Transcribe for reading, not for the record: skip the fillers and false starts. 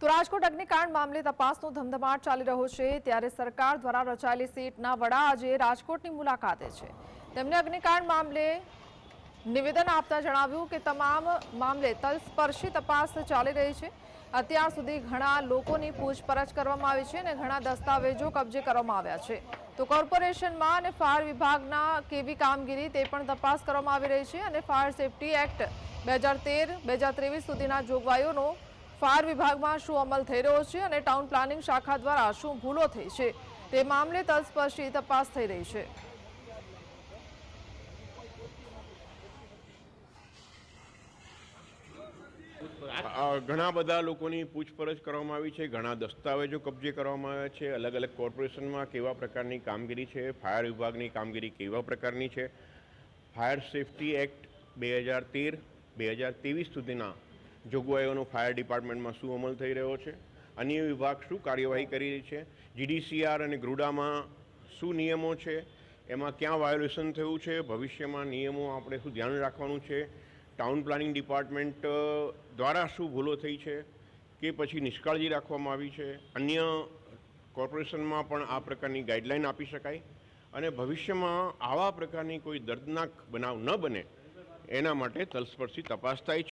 તો રાજકોટ અગ્નિકાંડ મામલે તપાસનો ધમધમાટ ચાલી રહ્યો છે ત્યારે સરકાર દ્વારા રચાયેલી સીટના વડા આજે રાજકોટની મુલાકાતે છે। તેમણે અગ્નિકાંડ મામલે નિવેદન આપતા જણાવ્યું કે તમામ મામલે તલસ્પર્શી તપાસ ચાલી રહી છે। અત્યાર સુધી ઘણા લોકોની પૂછપરછ કરવામાં આવી છે અને ઘણા દસ્તાવેજો કબજે કરવામાં આવ્યા છે। તો કોર્પોરેશનમાં અને ફાયર વિભાગના કેવી કામગીરી તે પણ તપાસ કરવામાં આવી રહી છે અને ફાયર સેફટી એક્ટ 2013-2023 સુધીના જોગવાઈઓનો ફાયર વિભાગમાં શું અમલ થઈ રહ્યો છે અને ટાઉન પ્લાનિંગ શાખા દ્વારા શું ભૂલો થઈ છે તે મામલે તલસ્પર્શી તપાસ થઈ રહી છે। ઘણા બધા લોકોની પૂછપરછ કરવામાં આવી છે, ઘણા દસ્તાવેજો કબજે કરવામાં આવ્યા છે। અલગ અલગ કોર્પોરેશનમાં કેવા પ્રકારની કામગીરી છે, ફાયર વિભાગની કામગીરી કેવા પ્રકારની છે, ફાયર સેફટી એક્ટ 2013-2023 સુધીના જોગવાઈઓનો ફાયર ડિપાર્ટમેન્ટમાં શું અમલ થઈ રહ્યો છે, અન્ય વિભાગ શું કાર્યવાહી કરી રહી છે, જીડીસીઆર અને ગ્રુડામાં શું નિયમો છે, એમાં ક્યાં વાયોલેશન થયું છે, ભવિષ્યમાં નિયમો આપણે શું ધ્યાન રાખવાનું છે, ટાઉન પ્લાનિંગ ડિપાર્ટમેન્ટ દ્વારા શું ભૂલો થઈ છે કે પછી નિષ્કાળજી રાખવામાં આવી છે, અન્ય કોર્પોરેશનમાં પણ આ પ્રકારની ગાઈડલાઈન આપી શકાય અને ભવિષ્યમાં આવા પ્રકારની કોઈ દર્દનાક બનાવ ન બને એના માટે તલસ્પર્શી તપાસ થાય છે।